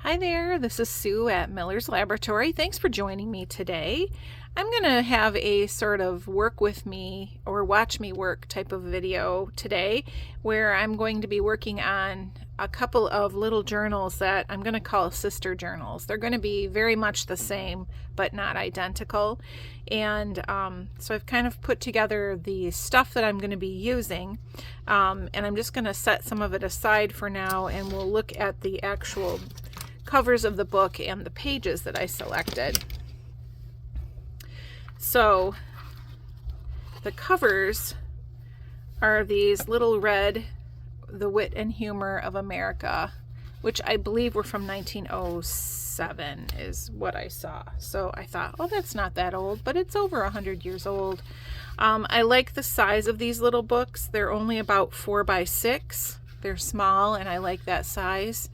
Hi there, this is Sue at Miller's Laboratory. Thanks for joining me today. I'm going to have a sort of work with me or watch me work type of video today where I'm going to be working on a couple of little journals that I'm going to call sister journals. They're going to be very much the same but not identical. And so I've kind of put together the stuff that I'm going to be using, and I'm just going to set some of it aside for now, and we'll look at the actual covers of the book and the pages that I selected. So the covers are these little red, The Wit and Humor of America, which I believe were from 1907 is what I saw. So I thought, oh, that's not that old, but it's over 100 years old. I like the size of these little books. They're only about 4 by 6. They're small, and I like that size.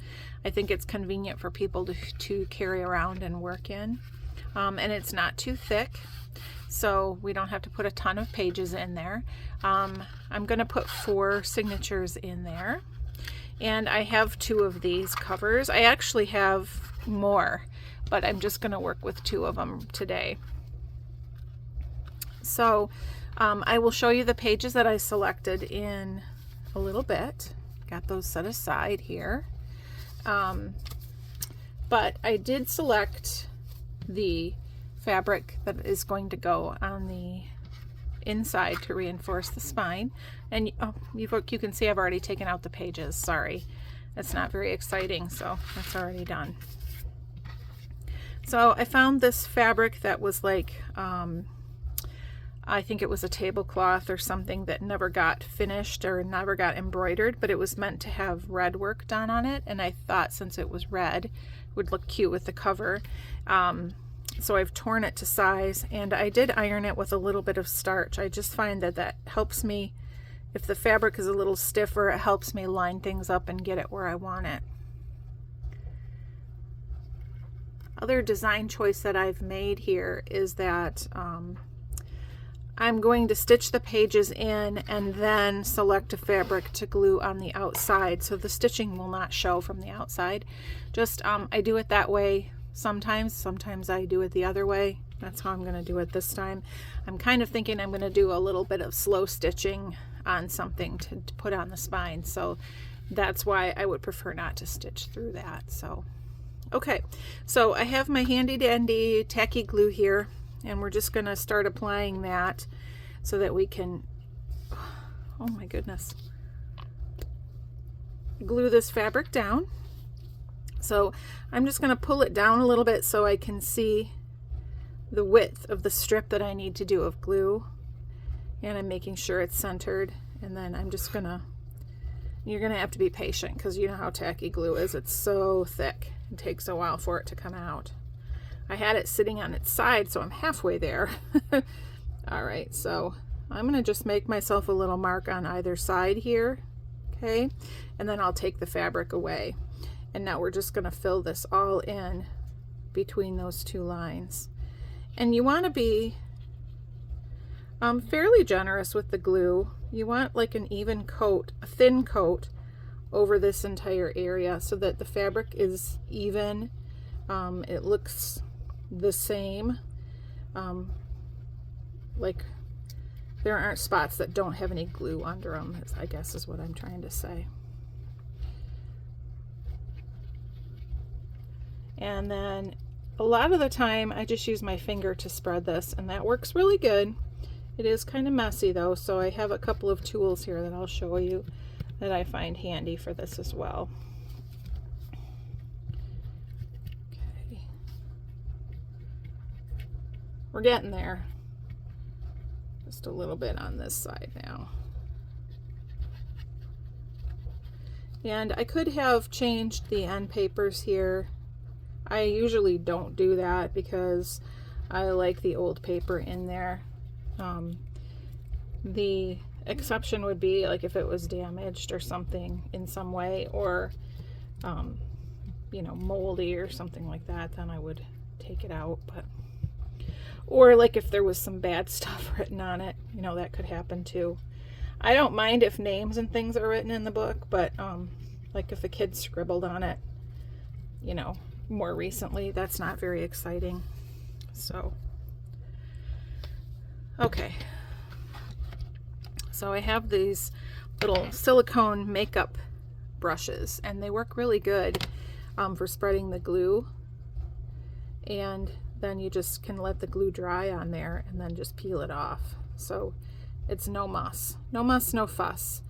I think it's convenient for people to carry around and work in. And it's not too thick, so we don't have to put a ton of pages in there. I'm going to put 4 signatures in there. And I have 2 of these covers. I actually have more, but I'm just going to work with 2 of them today. So I will show you the pages that I selected in a little bit. Got those set aside here. But I did select the fabric that is going to go on the inside to reinforce the spine. And you can see I've already taken out the pages. Sorry, that's not very exciting, so that's already done. So I found this fabric that was like, I think it was a tablecloth or something that never got finished or never got embroidered, but it was meant to have red work done on it, and I thought since it was red, it would look cute with the cover. So I've torn it to size, and I did iron it with a little bit of starch. I just find that that helps me, if the fabric is a little stiffer, it helps me line things up and get it where I want it. Other design choice that I've made here is that I'm going to stitch the pages in and then select a fabric to glue on the outside, so the stitching will not show from the outside. Just I do it that way sometimes I do it the other way. That's how I'm going to do it this time. I'm kind of thinking I'm going to do a little bit of slow stitching on something to put on the spine, so that's why I would prefer not to stitch through that. So okay, so I have my handy dandy tacky glue here, and we're just going to start applying that so that we can, oh my goodness, glue this fabric down. So I'm just going to pull it down a little bit so I can see the width of the strip that I need to do of glue, and I'm making sure it's centered. And then I'm just going to, you're going to have to be patient because you know how tacky glue is. It's so thick. It takes a while for it to come out. I had it sitting on its side, so I'm halfway there. All right, so I'm going to just make myself a little mark on either side here, okay? And then I'll take the fabric away. And now we're just going to fill this all in between those 2 lines. And you want to be fairly generous with the glue. You want like an even coat, a thin coat over this entire area so that the fabric is even. It looks the same, like there aren't spots that don't have any glue under them, I guess is what I'm trying to say. And then a lot of the time I just use my finger to spread this, and that works really good. It is kind of messy though, so I have a couple of tools here that I'll show you that I find handy for this as well. We're getting there. Just a little bit on this side now. And I could have changed the end papers here. I usually don't do that because I like the old paper in there. The exception would be like if it was damaged or something in some way, or you know, moldy or something like that, then I would take it out. But or like if there was some bad stuff written on it, you know, that could happen too. I don't mind if names and things are written in the book, but like if a kid scribbled on it, you know, more recently. That's not very exciting. So, okay. So I have these little silicone makeup brushes, and they work really good for spreading the glue. And then you just can let the glue dry on there and then just peel it off. So it's no muss. No muss, no fuss.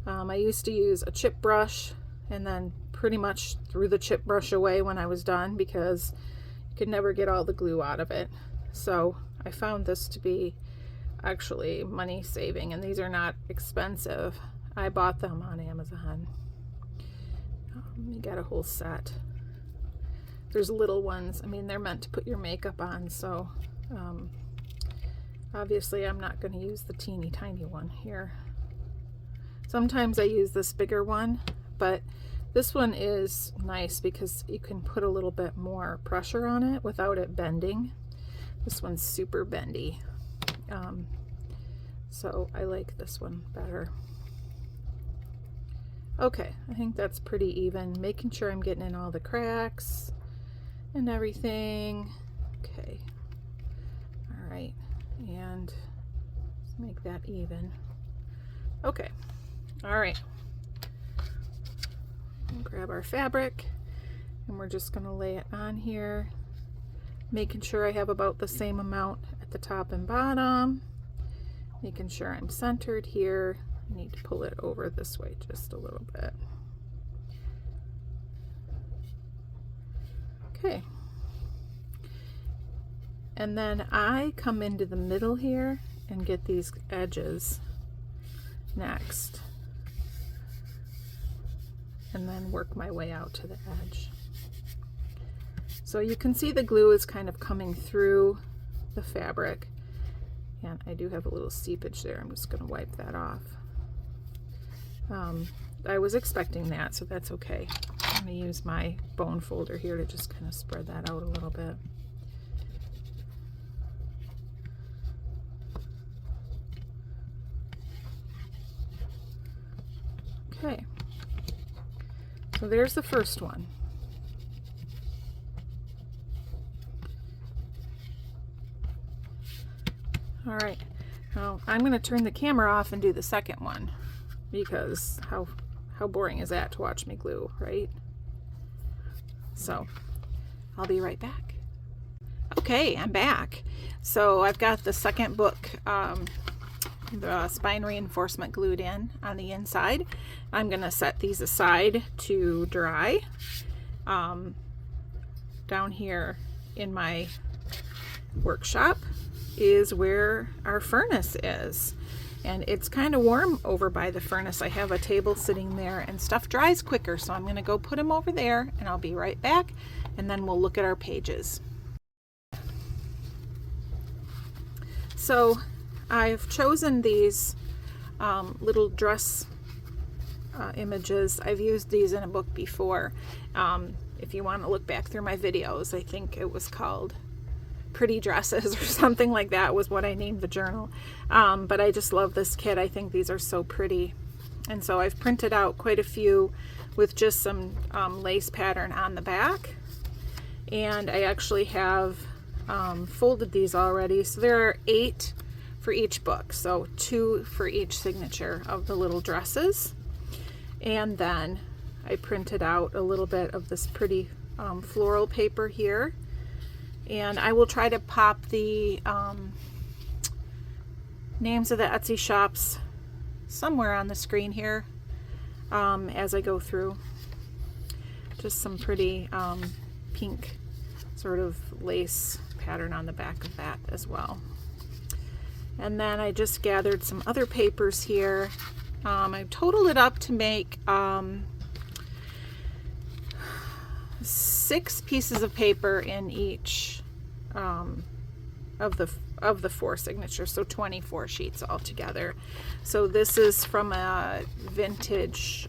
I used to use a chip brush and then pretty much threw the chip brush away when I was done because you could never get all the glue out of it. So I found this to be actually money saving, and these are not expensive. I bought them on Amazon. You got a whole set. There's little ones. I mean, they're meant to put your makeup on, so obviously I'm not going to use the teeny tiny one here. Sometimes I use this bigger one, but this one is nice because you can put a little bit more pressure on it without it bending. This one's super bendy. So I like this one better. Okay, I think that's pretty even. Making sure I'm getting in all the cracks and everything. Okay. All right. And let's make that even. Okay. All right. We'll grab our fabric and we're just going to lay it on here, making sure I have about the same amount at the top and bottom, making sure I'm centered here. I need to pull it over this way just a little bit. Okay. And then I come into the middle here and get these edges next. And then work my way out to the edge. So you can see the glue is kind of coming through the fabric. And I do have a little seepage there. I'm just going to wipe that off. I was expecting that, so that's okay. I'm going to use my bone folder here to just kind of spread that out a little bit. Okay, so there's the first one. All right, now I'm going to turn the camera off and do the second one, because how boring is that to watch me glue, right? So I'll be right back. Okay, I'm back. So I've got the second book, the spine reinforcement, glued in on the inside. I'm going to set these aside to dry. Down here in my workshop is where our furnace is, and it's kind of warm over by the furnace. I have a table sitting there and stuff dries quicker, so I'm going to go put them over there and I'll be right back, and then we'll look at our pages. So I've chosen these little dress images. I've used these in a book before. If you want to look back through my videos, I think it was called Pretty Dresses or something like that was what I named the journal. But I just love this kit. I think these are so pretty. And so I've printed out quite a few with just some lace pattern on the back. And I actually have folded these already. So there are 8 for each book. So 2 for each signature of the little dresses. And then I printed out a little bit of this pretty floral paper here. And I will try to pop the names of the Etsy shops somewhere on the screen here as I go through. Just some pretty pink sort of lace pattern on the back of that as well. And then I just gathered some other papers here. I totaled it up to make 6 pieces of paper in each of the 4 signatures, so 24 sheets altogether. So this is from a vintage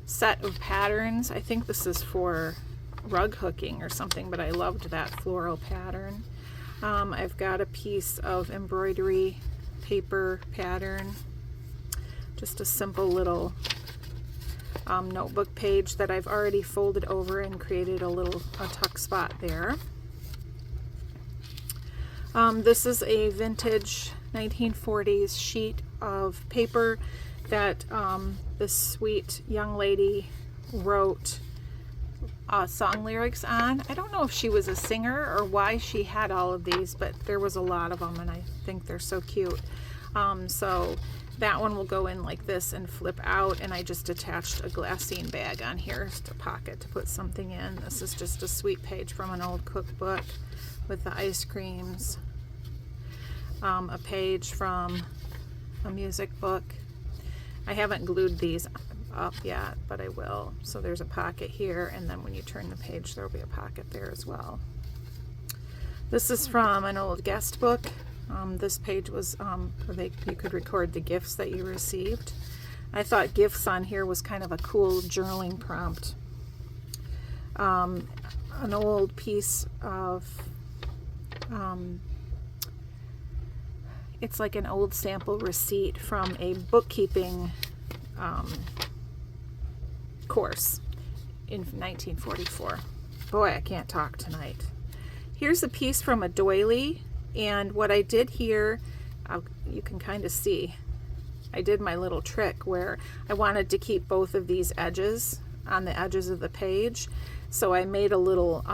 set of patterns. I think this is for rug hooking or something, but I loved that floral pattern. I've got a piece of embroidery paper pattern, just a simple little notebook page that I've already folded over and created a tuck spot there. This is a vintage 1940s sheet of paper that this sweet young lady wrote song lyrics on. I don't know if she was a singer or why she had all of these, but there was a lot of them and I think they're so cute. So that one will go in like this and flip out, and I just attached a glassine bag on here to pocket to put something in. This is just a sweet page from an old cookbook with the ice creams. A page from a music book. I haven't glued these up yet, but I will. So there's a pocket here, and then when you turn the page there will be a pocket there as well. This is from an old guest book. This page was where you could record the gifts that you received. I thought gifts on here was kind of a cool journaling prompt. An old piece of it's like an old sample receipt from a bookkeeping course in 1944. Boy, I can't talk tonight. Here's a piece from a doily, and what I did here, you can kind of see, I did my little trick where I wanted to keep both of these edges on the edges of the page, so I made a little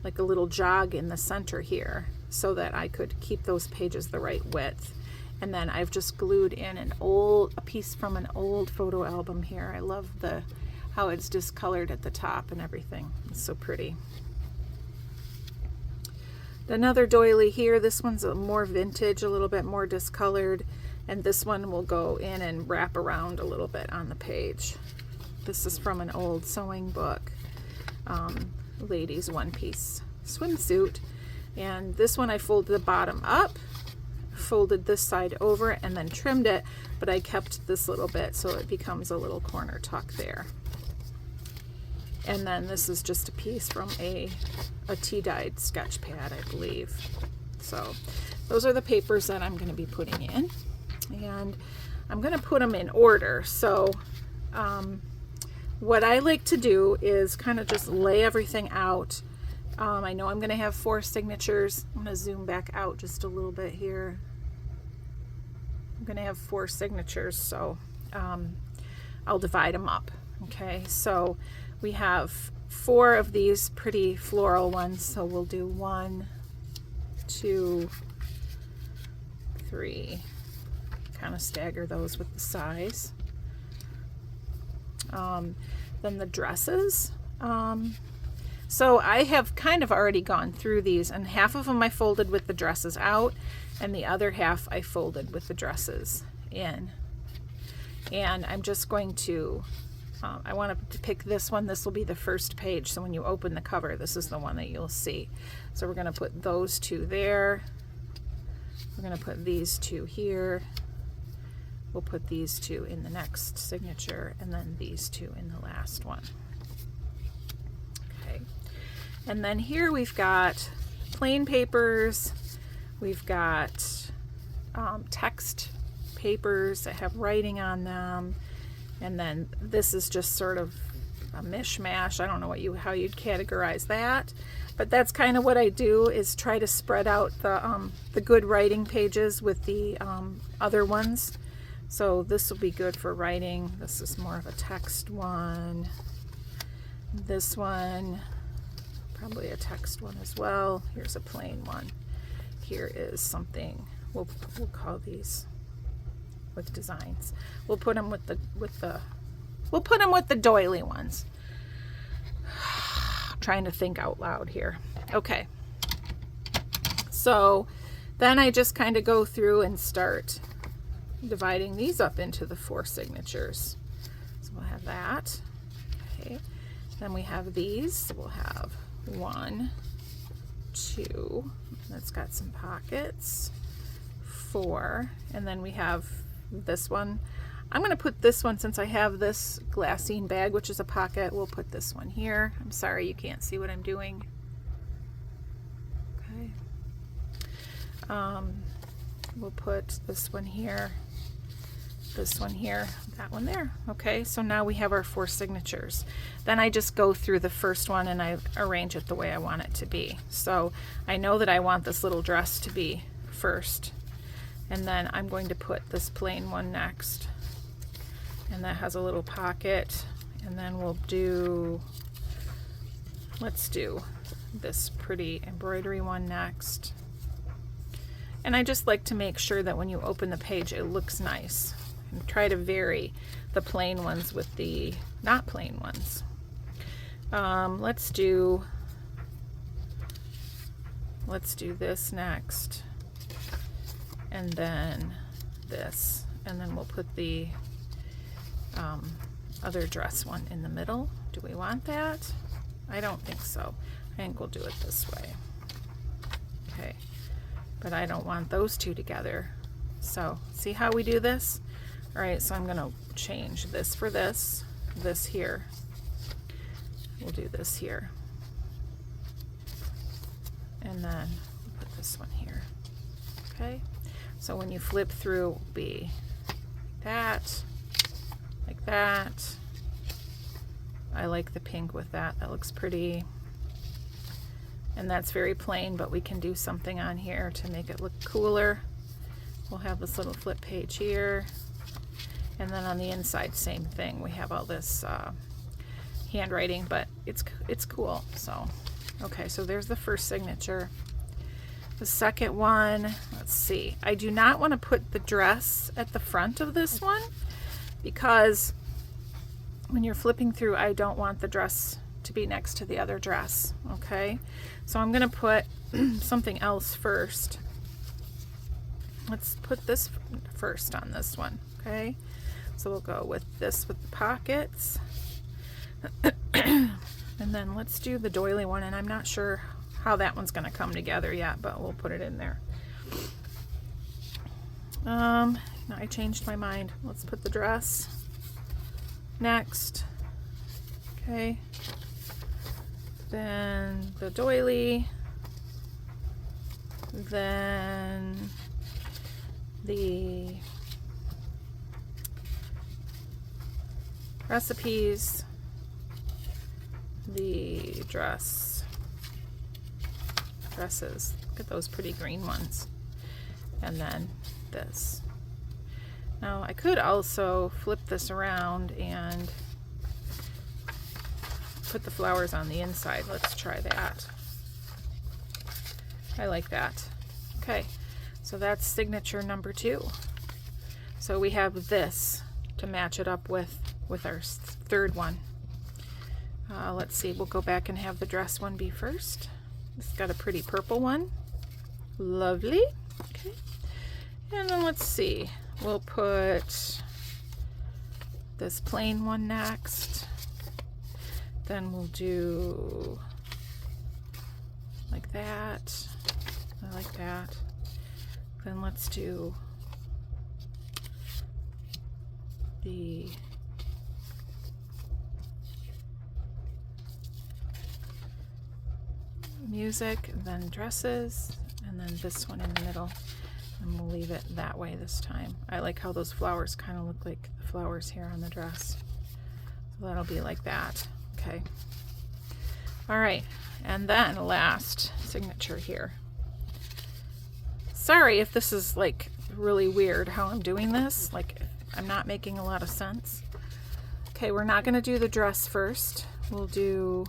like a little jog in the center here so that I could keep those pages the right width. And then I've just glued in a piece from an old photo album here. I love how it's discolored at the top and everything. It's so pretty. Another doily here. This one's more vintage, a little bit more discolored, and this one will go in and wrap around a little bit on the page. This is from an old sewing book, ladies one-piece swimsuit, and this one I folded the bottom up, folded this side over, and then trimmed it, but I kept this little bit so it becomes a little corner tuck there. And then this is just a piece from a tea-dyed sketch pad, I believe. So those are the papers that I'm going to be putting in, and I'm going to put them in order. So what I like to do is kind of just lay everything out. I know I'm going to have 4 signatures. I'm going to zoom back out just a little bit here. I'm going to have 4 signatures, so I'll divide them up. Okay, so we have 4 of these pretty floral ones, so we'll do 1, 2, 3. Kind of stagger those with the size. Then the dresses. So I have kind of already gone through these, and half of them I folded with the dresses out, and the other half I folded with the dresses in. And I'm just going to, I want to pick this one. This will be the first page, so when you open the cover, this is the one that you'll see. So we're going to put those 2 there. We're going to put these 2 here. We'll put these 2 in the next signature, and then these 2 in the last one. Okay. And then here we've got plain papers. We've got text papers that have writing on them. And then this is just sort of a mishmash. I don't know how you'd categorize that, but that's kind of what I do, is try to spread out the good writing pages with the other ones. So this will be good for writing. This is more of a text one. This one, probably a text one as well. Here's a plain one. Here is something, we'll call these with designs. We'll put them with the doily ones. I'm trying to think out loud here. Okay. So then I just kind of go through and start dividing these up into the 4 signatures. So we'll have that. Okay. Then we have these. So we'll have 1, 2. That's got some pockets. 4. And then we have this one. I'm going to put this one, since I have this glassine bag, which is a pocket, we'll put this one here. I'm sorry you can't see what I'm doing. Okay. We'll put this one here. this one here, that one there. Okay, so now we have our 4 signatures. Then I just go through the first one and I arrange it the way I want it to be. So I know that I want this little dress to be first, and then I'm going to put this plain one next, and that has a little pocket, and then we'll do, let's do this pretty embroidery one next. And I just like to make sure that when you open the page it looks nice, and try to vary the plain ones with the not plain ones. Let's do this next, and then this, and then we'll put the other dress one in the middle. Do we want that? I don't think so. I think we'll do it this way. Okay, but I don't want those two together. So see how we do this? All right, so I'm gonna change this for this here. We'll do this here, and then we'll put this one here. Okay, so when you flip through, it will be that, like that. I like the pink with that. That looks pretty. And that's very plain, but we can do something on here to make it look cooler. We'll have this little flip page here. And then on the inside, same thing. We have all this handwriting, but it's cool. So, okay, so there's the first signature. The second one, let's see. I do not want to put the dress at the front of this one, because when you're flipping through, I don't want the dress to be next to the other dress. Okay, so I'm gonna put something else first. Let's put this first on this one. Okay, so we'll go with this with the pockets. And then let's do the doily one, and I'm not sure how that one's gonna come together yet, but we'll put it in there. No, I changed my mind. Let's put the dress next. Okay, then the doily, then the recipes, the dresses. Look at those pretty green ones. And then this. Now I could also flip this around and put the flowers on the inside. Let's try that. I like that. Okay, so that's signature number 2. So we have this to match it up with our third one. Let's see, we'll go back and have the dress one be first. It's got a pretty purple one. Lovely. Okay, and then let's see, we'll put this plain one next. Then we'll do like that. I like that. Then let's do the music, and then dresses, and then this one in the middle. And we'll leave it that way this time. I like how those flowers kind of look like the flowers here on the dress. So that'll be like that. Okay. All right. And then last signature here. Sorry if this is like really weird how I'm doing this. Like I'm not making a lot of sense. Okay, we're not going to do the dress first. We'll do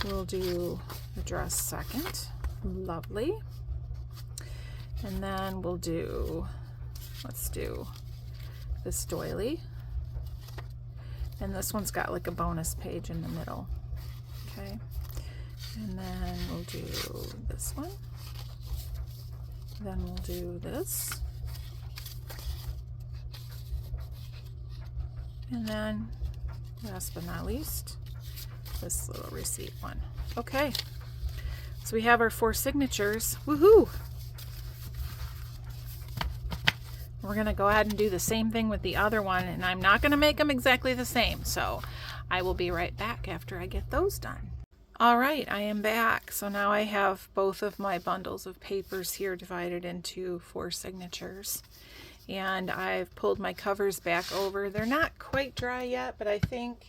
the dress second. Lovely. And then we'll do, let's do this doily. And this one's got like a bonus page in the middle. Okay. And then we'll do this one. Then we'll do this. And then, last but not least, this little receipt one. Okay. So we have our 4 signatures. Woohoo! We're going to go ahead and do the same thing with the other one, and I'm not going to make them exactly the same, so I will be right back after I get those done. All right, I am back. So now I have both of my bundles of papers here divided into 4 signatures, and I've pulled my covers back over. They're not quite dry yet, but I think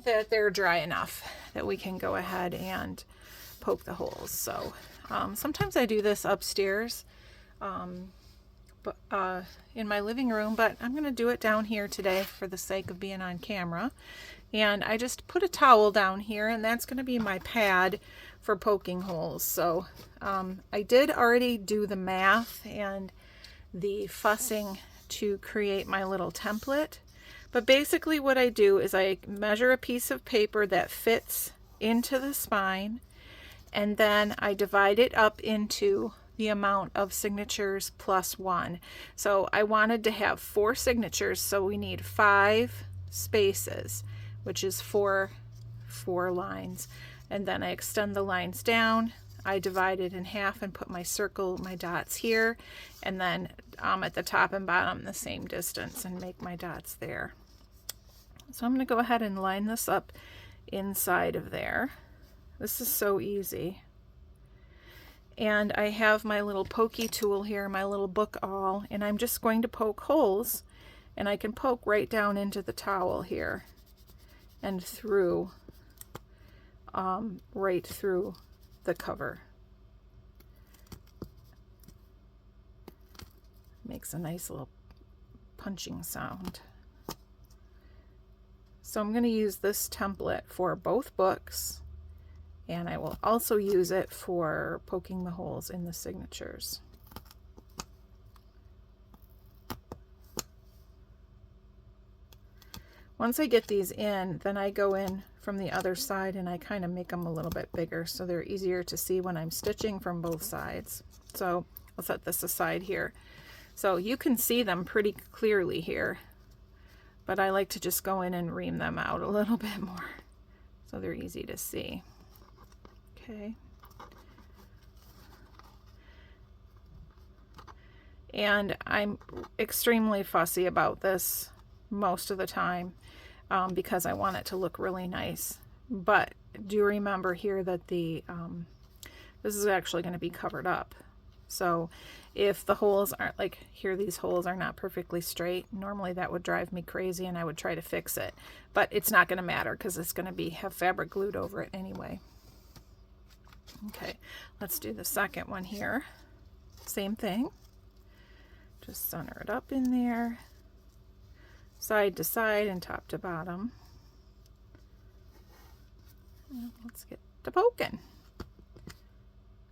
that they're dry enough that we can go ahead and poke the holes. So sometimes I do this upstairs in my living room, but I'm going to do it down here today for the sake of being on camera. And I just put a towel down here, and that's going to be my pad for poking holes. So I did already do the math and the fussing to create my little template. But basically what I do is I measure a piece of paper that fits into the spine, and then I divide it up into the amount of signatures plus 1. So I wanted to have 4 signatures, so we need 5 spaces, which is 4 lines. And then I extend the lines down, I divide it in half and put my dots here, and then at the top and bottom the same distance, and make my dots there. So I'm going to go ahead and line this up inside of there. This is so easy. And I have my little pokey tool here, my little book awl, and I'm just going to poke holes, and I can poke right down into the towel here and through, right through the cover. Makes a nice little punching sound. So I'm going to use this template for both books, and I will also use it for poking the holes in the signatures. Once I get these in, then I go in from the other side and I kind of make them a little bit bigger so they're easier to see when I'm stitching from both sides. So I'll set this aside here. So you can see them pretty clearly here, but I like to just go in and ream them out a little bit more so they're easy to see. Okay. And I'm extremely fussy about this most of the time because I want it to look really nice. But do remember here that this is actually going to be covered up. So if the holes aren't, like here, these holes are not perfectly straight, normally that would drive me crazy and I would try to fix it. But it's not going to matter because it's going to have fabric glued over it anyway. Okay, let's do the second one here. Same thing. Just center it up in there, side to side and top to bottom. And let's get to poking.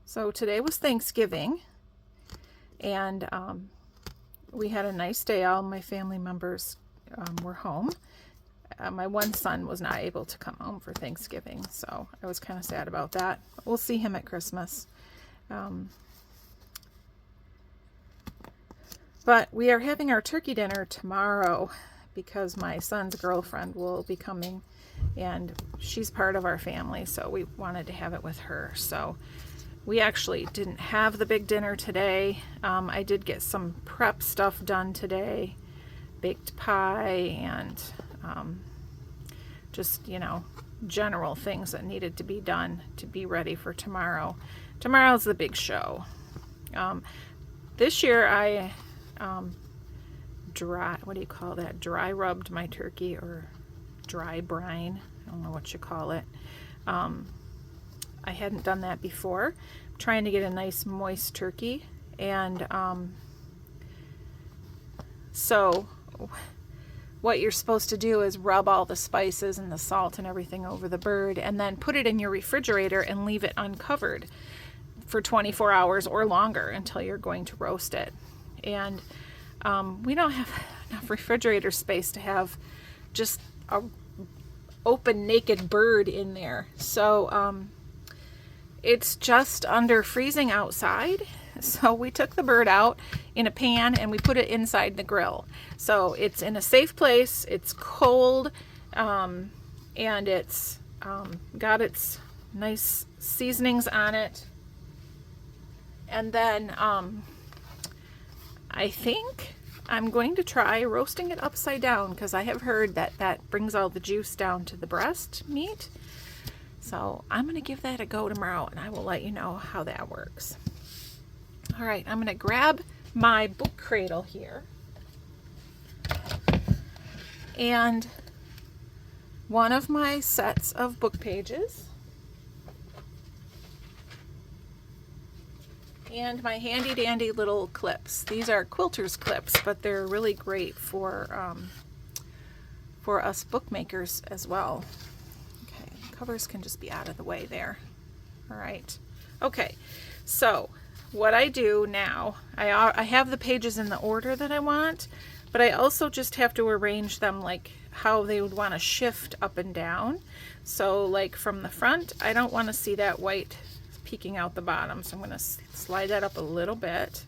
So today was Thanksgiving, and we had a nice day. All my family members were home. My one son was not able to come home for Thanksgiving, so I was kind of sad about that. We'll see him at Christmas. But we are having our turkey dinner tomorrow because my son's girlfriend will be coming, and she's part of our family, so we wanted to have it with her. So we actually didn't have the big dinner today. I did get some prep stuff done today, baked pie and just, you know, general things that needed to be done to be ready for tomorrow. Tomorrow's the big show. This year I dry rubbed my turkey, or dry brine. I don't know what you call it. I hadn't done that before. I'm trying to get a nice moist turkey, and so what you're supposed to do is rub all the spices and the salt and everything over the bird, and then put it in your refrigerator and leave it uncovered for 24 hours or longer until you're going to roast it. And we don't have enough refrigerator space to have just a open naked bird in there, so it's just under freezing outside. So we took the bird out in a pan and we put it inside the grill, so it's in a safe place, it's cold, and it's got its nice seasonings on it. And then I think I'm going to try roasting it upside down, because I have heard that that brings all the juice down to the breast meat. So I'm going to give that a go tomorrow, and I will let you know how that works. All right, I'm going to grab my book cradle here. And one of my sets of book pages. And my handy dandy little clips. These are quilter's clips, but they're really great for us bookmakers as well. Okay, covers can just be out of the way there. All right. Okay, so what I do now, I have the pages in the order that I want, but I also just have to arrange them like how they would want to shift up and down. So like from the front, I don't want to see that white peeking out the bottom, so I'm going to slide that up a little bit.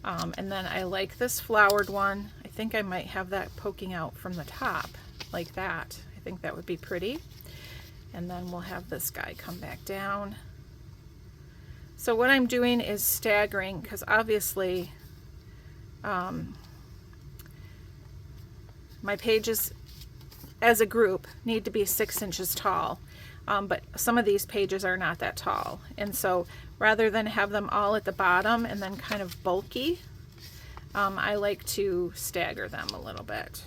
And then I like this flowered one. I think I might have that poking out from the top like that. I think that would be pretty. And then we'll have this guy come back down. So what I'm doing is staggering, because obviously my pages as a group need to be 6 inches tall. But some of these pages are not that tall. And so rather than have them all at the bottom and then kind of bulky, I like to stagger them a little bit.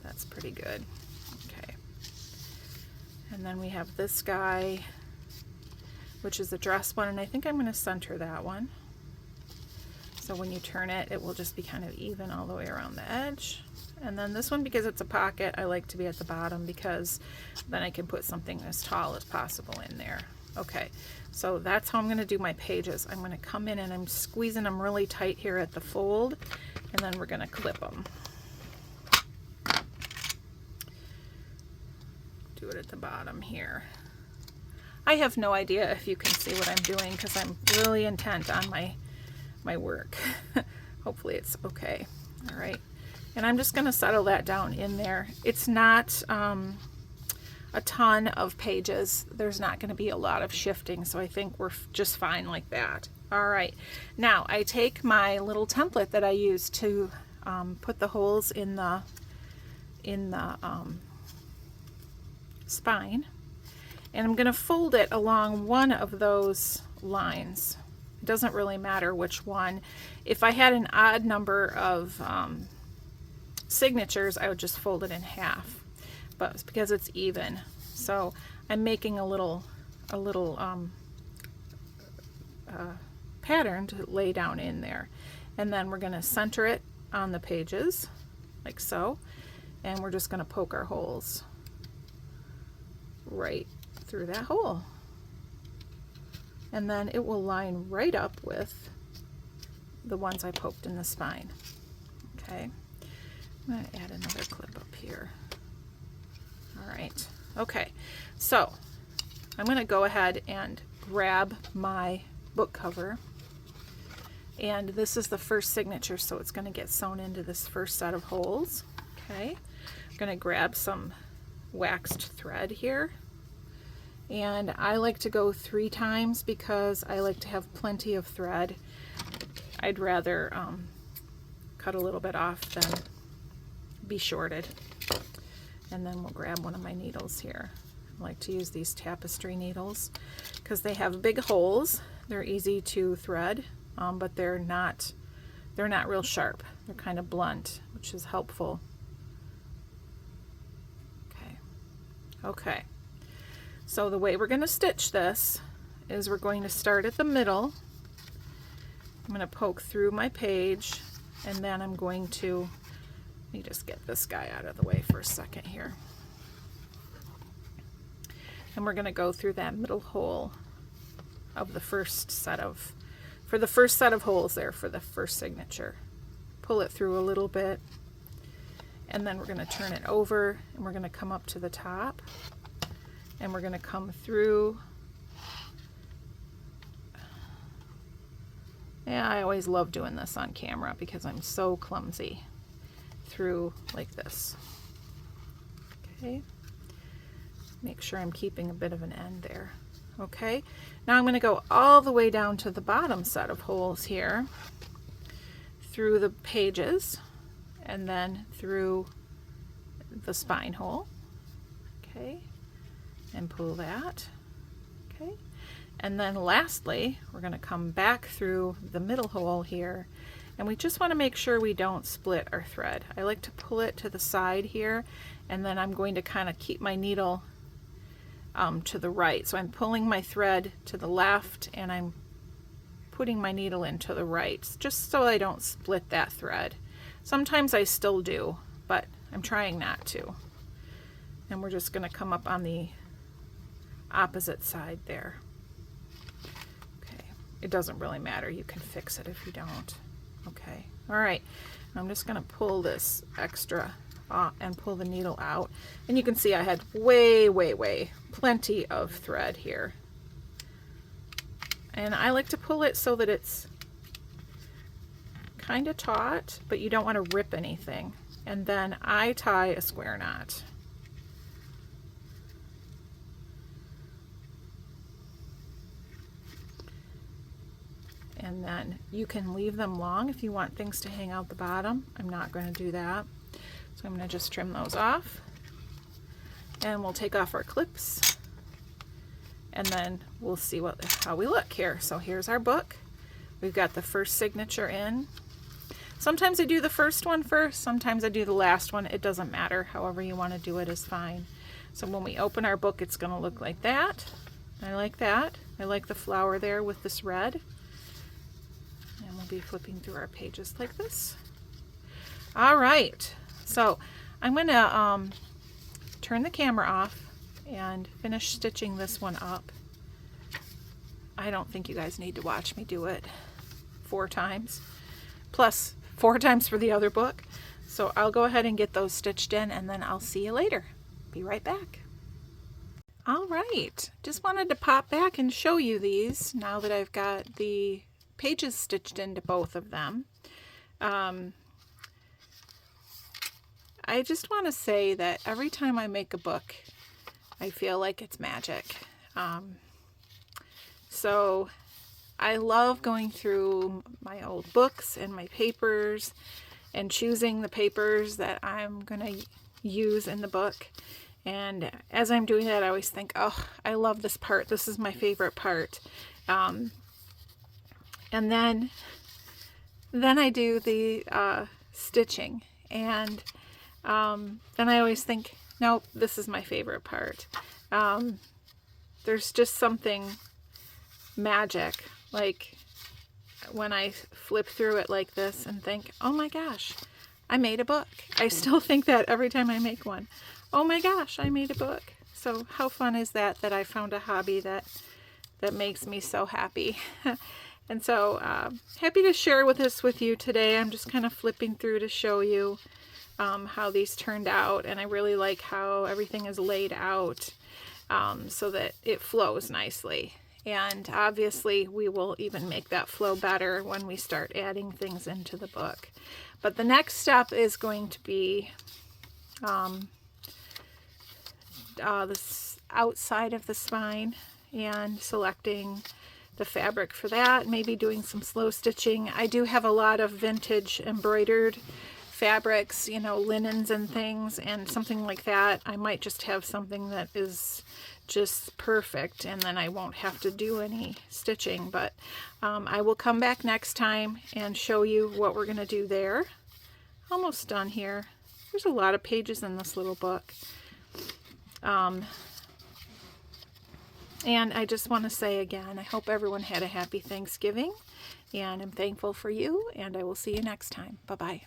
That's pretty good. Okay. And then we have this guy, which is a dress one, and I think I'm going to center that one. So when you turn it, it will just be kind of even all the way around the edge. And then this one, because it's a pocket, I like to be at the bottom because then I can put something as tall as possible in there. Okay, so that's how I'm going to do my pages. I'm going to come in and I'm squeezing them really tight here at the fold, and then we're going to clip them. Do it at the bottom here. I have no idea if you can see what I'm doing because I'm really intent on my work. Hopefully it's okay. All right. And I'm just going to settle that down in there. It's not a ton of pages. There's not going to be a lot of shifting, so I think we're just fine like that. All right. Now I take my little template that I use to put the holes in the spine, and I'm going to fold it along one of those lines. It doesn't really matter which one. If I had an odd number of signatures, I would just fold it in half, but it's because it's even. So I'm making a little pattern to lay down in there, and then we're going to center it on the pages like so, and we're just going to poke our holes right through that hole, and then it will line right up with the ones I poked in the spine. Okay, I'm going to add another clip up here. All right, okay, so I'm going to go ahead and grab my book cover, and this is the first signature, so it's going to get sewn into this first set of holes. Okay, I'm going to grab some waxed thread here, and I like to go 3 times because I like to have plenty of thread. I'd rather cut a little bit off than be shorted. And then we'll grab one of my needles here. I like to use these tapestry needles because they have big holes. They're easy to thread, but they're not real sharp. They're kind of blunt, which is helpful. Okay, so the way we're going to stitch this is we're going to start at the middle. I'm going to poke through my page, and then I'm going to, let me just get this guy out of the way for a second here. And we're going to go through that middle hole of the first set of, for the first set of holes there for the first signature. Pull it through a little bit, and then we're going to turn it over, and we're going to come up to the top, and we're going to come through. Yeah, I always love doing this on camera because I'm so clumsy. Through like this. Okay, make sure I'm keeping a bit of an end there. Okay, now I'm going to go all the way down to the bottom set of holes here, through the pages, and then through the spine hole. Okay, and pull that. Okay, and then lastly we're going to come back through the middle hole here, And we just want to make sure we don't split our thread. I like to pull it to the side here, and then I'm going to kind of keep my needle to the right. So I'm pulling my thread to the left and I'm putting my needle into the right, just so I don't split that thread. Sometimes I still do, but I'm trying not to. And we're just going to come up on the opposite side there. Okay, it doesn't really matter. You can fix it if you don't. Okay, all right. I'm just going to pull this extra and pull the needle out. And you can see I had way plenty of thread here. And I like to pull it so that it's kind of taut, but you don't want to rip anything. And then I tie a square knot. And then you can leave them long if you want things to hang out the bottom. I'm not going to do that. So I'm going to just trim those off. And we'll take off our clips. And then we'll see how we look here. So here's our book. We've got the first signature in. Sometimes I do the first one first, sometimes I do the last one. It doesn't matter. However you want to do it is fine. So when we open our book, it's going to look like that. I like that. I like the flower there with this red. And we'll be flipping through our pages like this. All right. So I'm going to turn the camera off and finish stitching this one up. I don't think you guys need to watch me do it 4 times, plus 4 times for the other book. So I'll go ahead and get those stitched in, and then I'll see you later. Be right back. All right, just wanted to pop back and show you these now that I've got the pages stitched into both of them. I just want to say that every time I make a book, I feel like it's magic. So I love going through my old books and my papers and choosing the papers that I'm going to use in the book. And as I'm doing that, I always think, oh, I love this part. This is my favorite part. And then I do the stitching. And then I always think, nope, this is my favorite part. There's just something magic, like when I flip through it like this and think, oh my gosh, I made a book. I still think that every time I make one. Oh my gosh, I made a book. So how fun is that I found a hobby that makes me so happy. And so happy to share this with you today. I'm just kind of flipping through to show you how these turned out, and I really like how everything is laid out so that it flows nicely. And obviously we will even make that flow better when we start adding things into the book. But the next step is going to be this outside of the spine and selecting the fabric for that, maybe doing some slow stitching. I do have a lot of vintage embroidered fabrics, you know, linens and things, and something like that. I might just have something that is just perfect, and then I won't have to do any stitching. But I will come back next time and show you what we're going to do there. Almost done here. There's a lot of pages in this little book. And I just want to say again, I hope everyone had a happy Thanksgiving, and I'm thankful for you, and I will see you next time. Bye-bye.